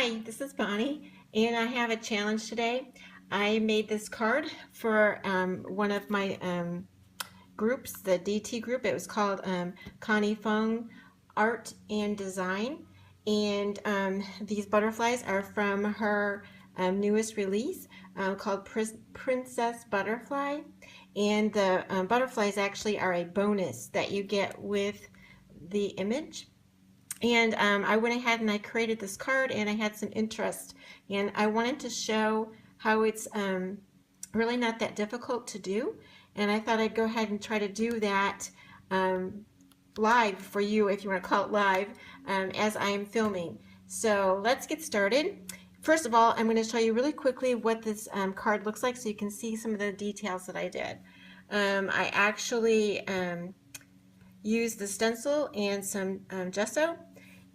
Hi, this is Bonnie, and I have a challenge today. I made this card for one of my groups, the DT group. It was called Conie Fong Art and Design, and these butterflies are from her newest release called Princess Butterfly, and the butterflies actually are a bonus that you get with the image. And I went ahead and I created this card, and I had some interest, and I wanted to show how it's really not that difficult to do, and I thought I'd go ahead and try to do that live for you, if you want to call it live, as I am filming. So let's get started. First of all, I'm going to show you really quickly what this card looks like so you can see some of the details that I did. I actually used the stencil and some gesso,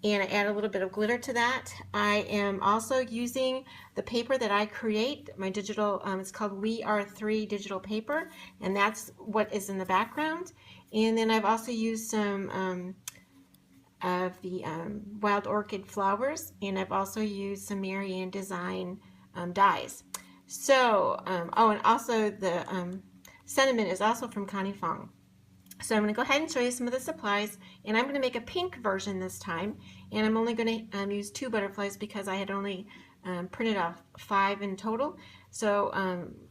and I add a little bit of glitter to that. I am also using the paper that I create, my digital, it's called We Are 3 digital paper, and that's what is in the background. And then I've also used some of the wild orchid flowers, and I've also used some Marianne Design dies. So, oh, and also the sentiment is also from Conie Fong. So I'm going to go ahead and show you some of the supplies, and I'm going to make a pink version this time, and I'm only going to use 2 butterflies because I had only printed off 5 in total, so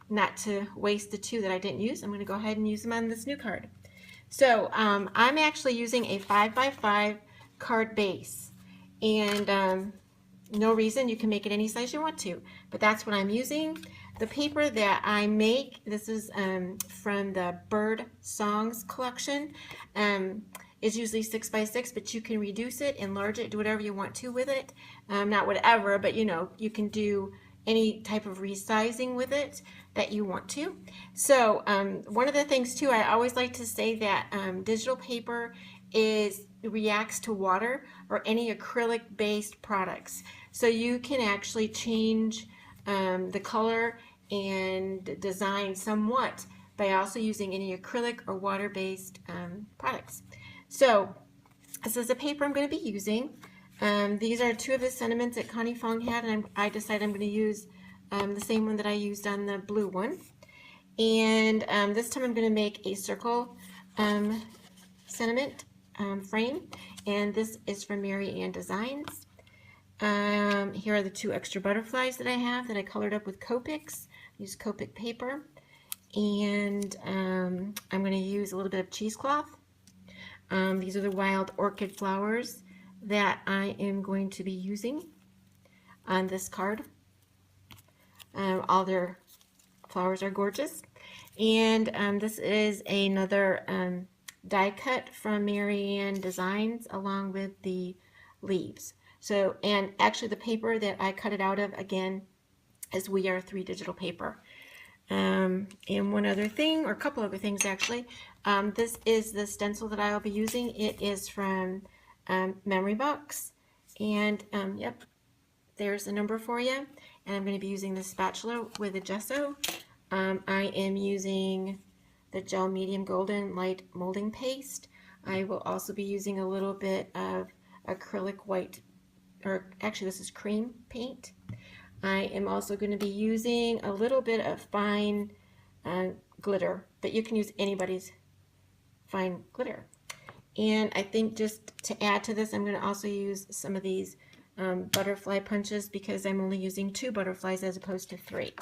not to waste the 2 that I didn't use, I'm going to go ahead and use them on this new card. So I'm actually using a 5x5 card base, and no reason, you can make it any size you want to, but that's what I'm using. The paper that I make, this is from the Bird Songs collection, is usually 6x6, but you can reduce it, enlarge it, do whatever you want to with it. Not whatever, but you know, you can do any type of resizing with it that you want to. So one of the things too, I always like to say that digital paper reacts to water or any acrylic based products. So you can actually change the color and design somewhat by also using any acrylic or water-based products. So this is the paper I'm going to be using. These are 2 of the sentiments that Conie Fong had, and I decided I'm going to use the same one that I used on the blue one. And this time I'm going to make a circle sentiment frame, and this is from Marianne Designs. Here are the 2 extra butterflies that I have that I colored up with Copics. Use Copic paper, and I'm going to use a little bit of cheesecloth. These are the wild orchid flowers that I am going to be using on this card. All their flowers are gorgeous, and this is another die cut from Marianne Designs along with the leaves. So, and actually the paper that I cut it out of, again, is We Are 3 digital paper. And one other thing, or a couple other things actually, this is the stencil that I will be using. It is from Memory Box, and yep, there's a number for you. And I'm going to be using the spatula with a gesso. I am using the gel medium golden light molding paste. I will also be using a little bit of acrylic white, or actually this is cream paint. I am also going to be using a little bit of fine glitter, but you can use anybody's fine glitter. And I think just to add to this, I'm going to also use some of these butterfly punches because I'm only using 2 butterflies as opposed to 3.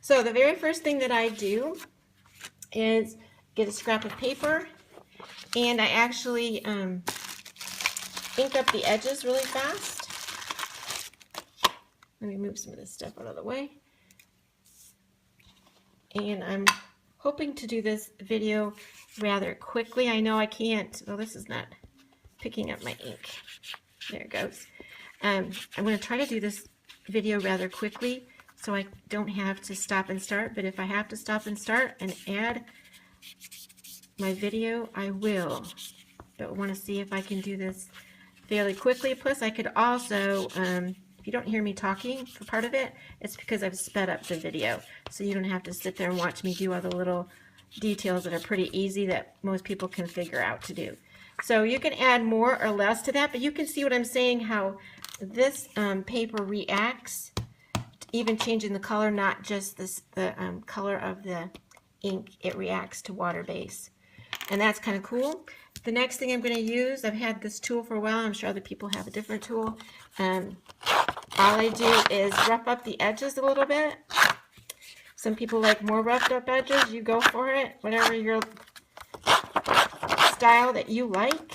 So the very first thing that I do is get a scrap of paper, and I actually ink up the edges really fast. Let me move some of this stuff out of the way. And I'm hoping to do this video rather quickly. I know I can't, well, this is not picking up my ink. There it goes. I'm going to try to do this video rather quickly so I don't have to stop and start, but if I have to stop and start and add my video, I will. But I want to see if I can do this fairly quickly. Plus I could also, if you don't hear me talking for part of it, it's because I've sped up the video, so you don't have to sit there and watch me do all the little details that are pretty easy that most people can figure out to do. So you can add more or less to that, but you can see what I'm saying, how this paper reacts, even changing the color, not just the color of the ink. It reacts to water base, and that's kind of cool. The next thing I'm going to use, I've had this tool for a while. I'm sure other people have a different tool. All I do is rough up the edges a little bit. Some people like more roughed up edges. You go for it, whatever your style that you like.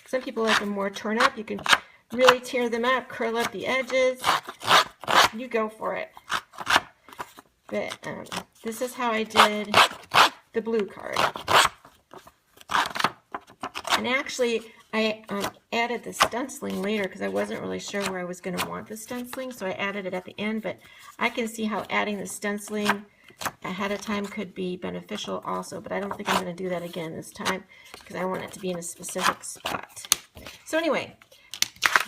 Some people like them more torn up. You can really tear them up, curl up the edges. You go for it. But this is how I did the blue card. And actually, I added the stenciling later because I wasn't really sure where I was going to want the stenciling, so I added it at the end. But I can see how adding the stenciling ahead of time could be beneficial also, but I don't think I'm going to do that again this time because I want it to be in a specific spot. So anyway,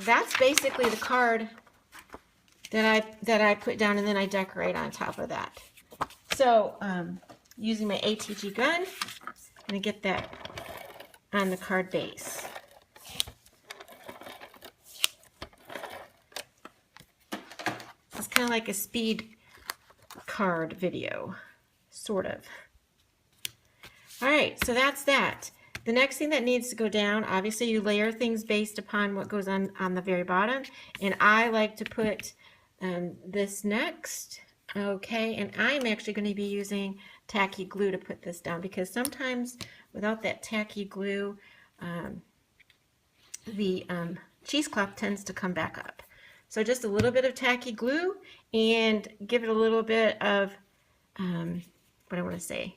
that's basically the card that I put down, and then I decorate on top of that. So using my ATG gun, I'm going to get that on the card base. It's kind of like a speed card video, sort of. All right, so that's that. The next thing that needs to go down, obviously you layer things based upon what goes on the very bottom, and I like to put this next. Okay, and I'm actually going to be using tacky glue to put this down because sometimes without that tacky glue, the cheesecloth tends to come back up. So just a little bit of tacky glue and give it a little bit of, what I want to say,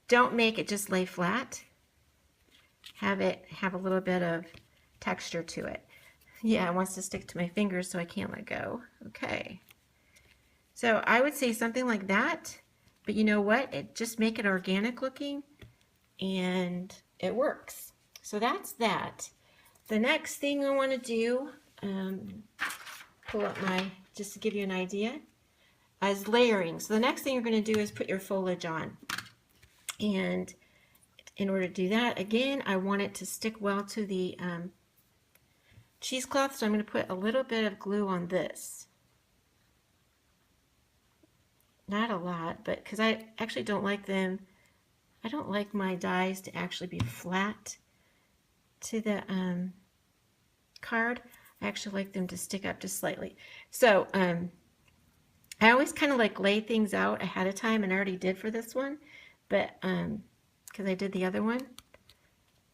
don't make it just lay flat. Have it have a little bit of texture to it. Yeah, it wants to stick to my fingers so I can't let go. Okay. So I would say something like that, but you know what? Just make it organic looking and it works. So that's that. The next thing I want to do, pull up just to give you an idea, is layering. So the next thing you're going to do is put your foliage on. And in order to do that, again, I want it to stick well to the cheesecloth, so I'm going to put a little bit of glue on this. Not a lot, but because I actually don't like them, I don't like my dies to actually be flat to the card. I actually like them to stick up just slightly. So I always kind of like lay things out ahead of time, and I already did for this one, but because I did the other one,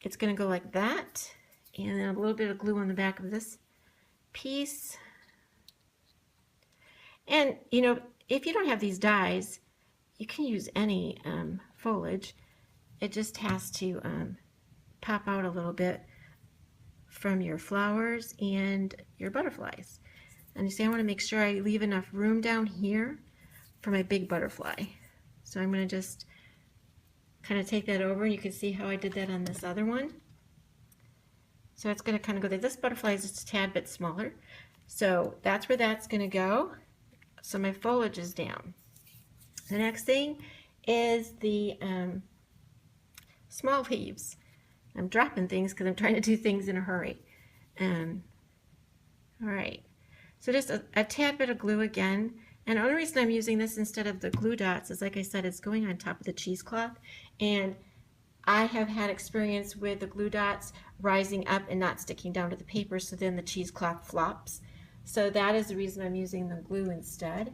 it's going to go like that, and then a little bit of glue on the back of this piece. And you know, if you don't have these dies, you can use any foliage. It just has to pop out a little bit from your flowers and your butterflies. And you see, I want to make sure I leave enough room down here for my big butterfly. So I'm going to just kind of take that over, and you can see how I did that on this other one. So it's going to kind of go there. This butterfly is just a tad bit smaller. So that's where that's going to go. So my foliage is down. The next thing is the small leaves. I'm dropping things because I'm trying to do things in a hurry. All right. So just a tad bit of glue again. And the only reason I'm using this instead of the glue dots is, like I said, it's going on top of the cheesecloth. And I have had experience with the glue dots rising up and not sticking down to the paper, so then the cheesecloth flops. So that is the reason I'm using the glue instead.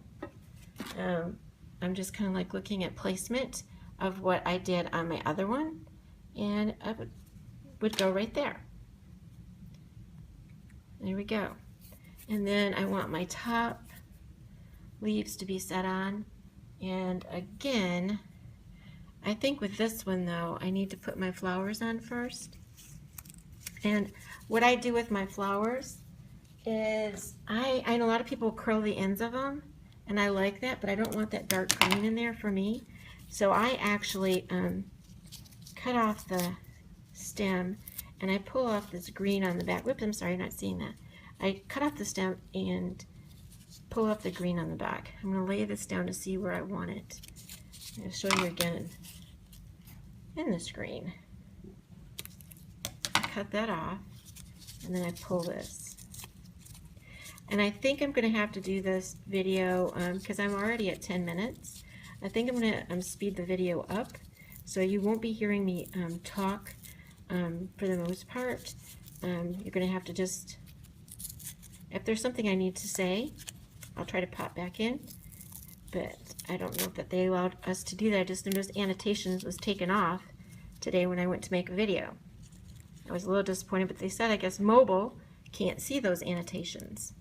I'm just kind of like looking at placement of what I did on my other one, and I would go right there. There we go. And then I want my top leaves to be set on. And again, I think with this one though, I need to put my flowers on first. And what I do with my flowers is I know a lot of people curl the ends of them, and I like that, but I don't want that dark green in there for me. So I actually cut off the stem, and I pull off this green on the back. Whoops, I'm sorry, you're not seeing that. I cut off the stem and pull off the green on the back. I'm going to lay this down to see where I want it. I'm going to show you again in the screen. Cut cut that off, and then I pull this. And I think I'm going to have to do this video because I'm already at 10 minutes. I think I'm going to speed the video up, so you won't be hearing me talk for the most part. You're going to have to just, if there's something I need to say, I'll try to pop back in. But I don't know that they allowed us to do that. I just noticed annotations was taken off today when I went to make a video. I was a little disappointed, but they said I guess mobile can't see those annotations.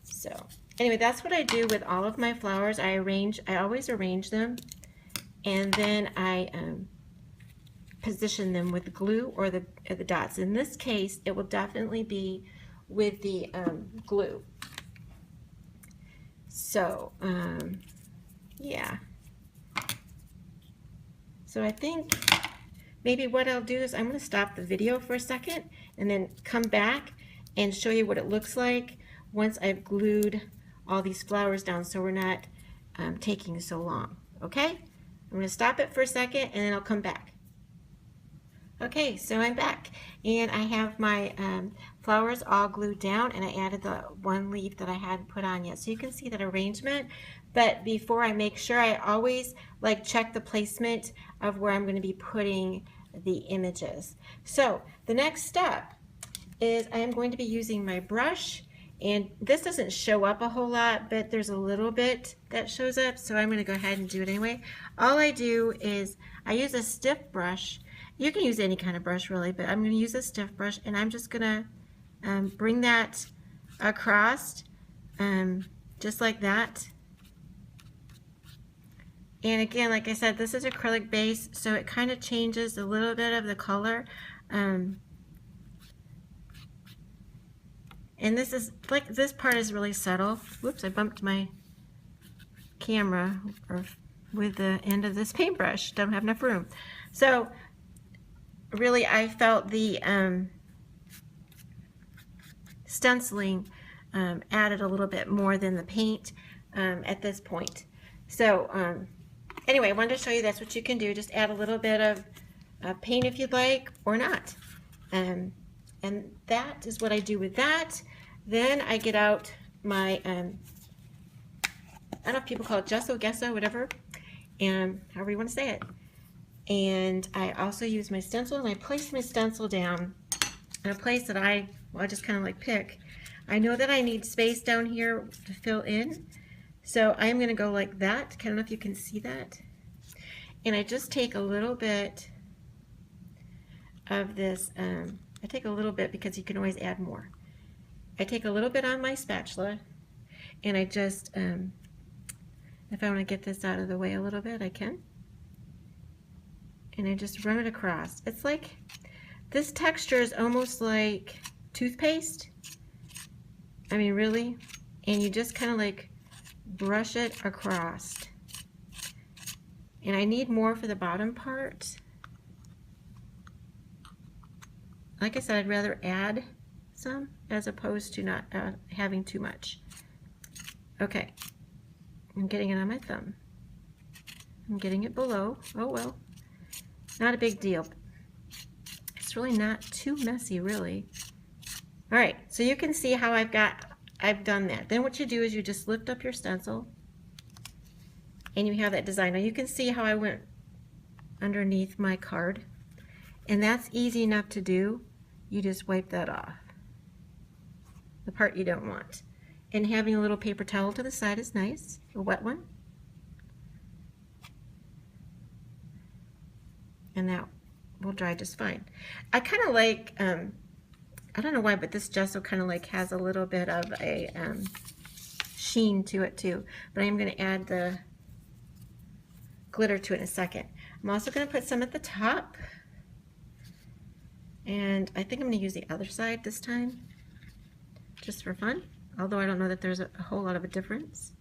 So anyway, that's what I do with all of my flowers. I always arrange them, and then I position them with glue or the dots. In this case, it will definitely be with the glue. So yeah. So I think maybe what I'll do is I'm going to stop the video for a second and then come back and show you what it looks like once I've glued all these flowers down, so we're not taking so long. Okay? I'm going to stop it for a second and then I'll come back. Okay, so I'm back and I have my flowers all glued down, and I added the one leaf that I hadn't put on yet. So you can see that arrangement, but before I make sure, I always like check the placement of where I'm going to be putting the images. So the next step is I am going to be using my brush, and this doesn't show up a whole lot, but there's a little bit that shows up, so I'm going to go ahead and do it anyway. All I do is I use a stiff brush. You can use any kind of brush really, but I'm going to use a stiff brush, and I'm just going to bring that across just like that. And again, like I said, this is acrylic base, so it kind of changes a little bit of the color. And this is like, this part is really subtle. Whoops, I bumped my camera with the end of this paintbrush. Don't have enough room. So really, I felt the stenciling added a little bit more than the paint at this point. So anyway, I wanted to show you that's what you can do. Just add a little bit of paint if you'd like, or not. And that is what I do with that. Then I get out my, I don't know if people call it gesso, whatever, and however you want to say it. And I also use my stencil, and I place my stencil down in a place that I just kind of like pick. I know that I need space down here to fill in, so I'm going to go like that. I don't know if you can see that. And I just take a little bit of this, I take a little bit because you can always add more. I take a little bit on my spatula, and I just, if I want to get this out of the way a little bit, I can. And I just run it across. It's like, this texture is almost like toothpaste. I mean, really. And you just kind of like brush it across. And I need more for the bottom part. Like I said, I'd rather add some as opposed to not having too much. Okay, I'm getting it on my thumb. I'm getting it below. Oh well, not a big deal. It's really not too messy, really. All right, so you can see how I've done that. Then what you do is you just lift up your stencil, and you have that design. Now you can see how I went underneath my card, and that's easy enough to do. You just wipe that off, the part you don't want. And having a little paper towel to the side is nice, a wet one. And that will dry just fine. I kind of like, I don't know why, but this gesso kind of like has a little bit of a sheen to it too. But I'm going to add the glitter to it in a second. I'm also going to put some at the top. And I think I'm going to use the other side this time, just for fun. Although I don't know that there's a whole lot of a difference.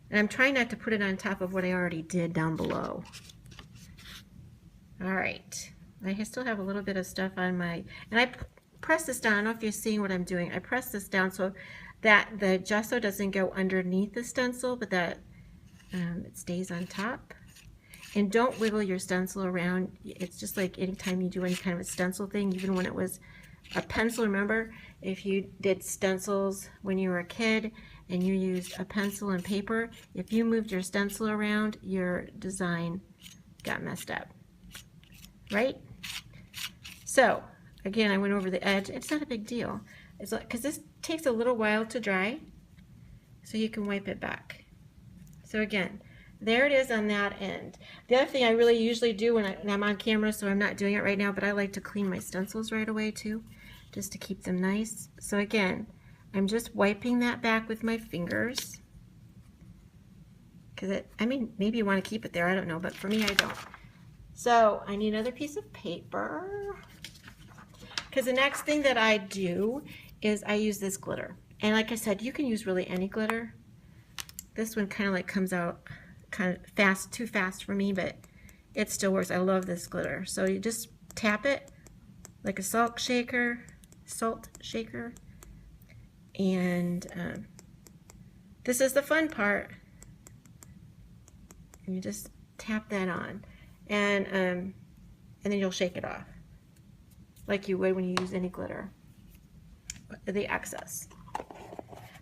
And I'm trying not to put it on top of what I already did down below. All right. I still have a little bit of stuff on my, and I press this down. I don't know if you're seeing what I'm doing. I press this down so that the gesso doesn't go underneath the stencil, but that it stays on top. And don't wiggle your stencil around. It's just like anytime you do any kind of a stencil thing, even when it was a pencil. Remember, if you did stencils when you were a kid and you used a pencil and paper, if you moved your stencil around, your design got messed up, right? So again, I went over the edge. It's not a big deal. It's like, because this takes a little while to dry, so you can wipe it back. So again, there it is on that end. The other thing I really usually do when I'm on camera, so I'm not doing it right now, but I like to clean my stencils right away too, just to keep them nice. So again, I'm just wiping that back with my fingers. Because I mean, maybe you want to keep it there, I don't know, but for me, I don't. So I need another piece of paper. Because the next thing that I do is I use this glitter. And like I said, you can use really any glitter. This one kind of like comes out kind of fast, too fast for me, but it still works. I love this glitter. So you just tap it like a salt shaker, and this is the fun part. And you just tap that on, and then you'll shake it off like you would when you use any glitter, the excess.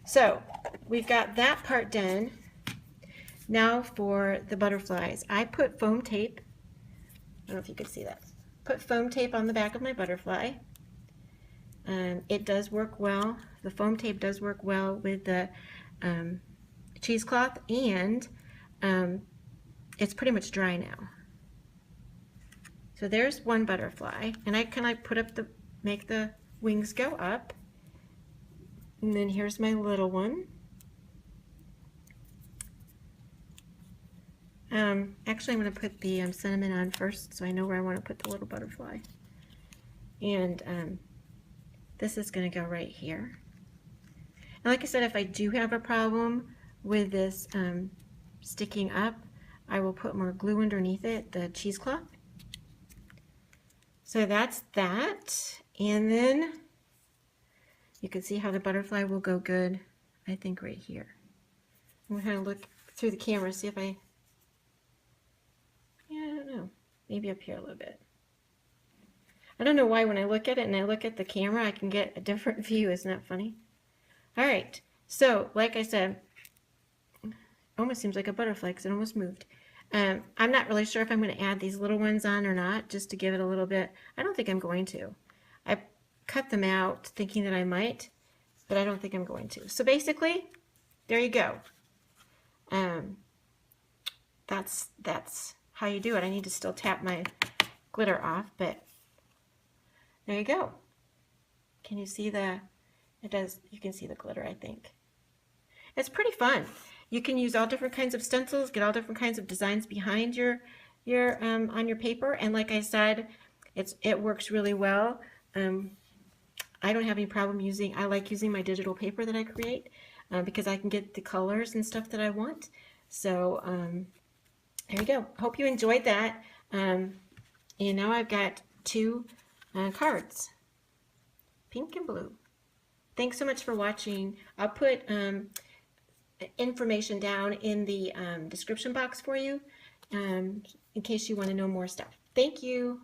So we've got that part done. Now for the butterflies, I put foam tape. I don't know if you could see that. Put foam tape on the back of my butterfly. It does work well. The foam tape does work well with the cheesecloth, and it's pretty much dry now. So there's one butterfly, and I can like put up make the wings go up. And then here's my little one. Actually, I'm going to put the cinnamon on first, so I know where I want to put the little butterfly. And this is going to go right here. And like I said, if I do have a problem with this sticking up, I will put more glue underneath it, the cheesecloth. So that's that. And then you can see how the butterfly will go good, I think, right here. I'm going to look through the camera, see if I don't know, maybe up here a little bit. I don't know why when I look at it and I look at the camera, I can get a different view. Isn't that funny? All right, so like I said, almost seems like a butterfly because it almost moved. I'm not really sure if I'm going to add these little ones on or not, just to give it a little bit. I don't think I'm going to. I cut them out thinking that I might, but I don't think I'm going to. So basically, there you go. That's how you do it. I need to still tap my glitter off, but there you go. Can you see you can see the glitter, I think. It's pretty fun. You can use all different kinds of stencils, get all different kinds of designs behind your on your paper, and like I said, it works really well. I don't have any problem I like using my digital paper that I create because I can get the colors and stuff that I want. So there you go. Hope you enjoyed that. And now I've got two cards, pink and blue. Thanks so much for watching. I'll put information down in the description box for you in case you want to know more stuff. Thank you.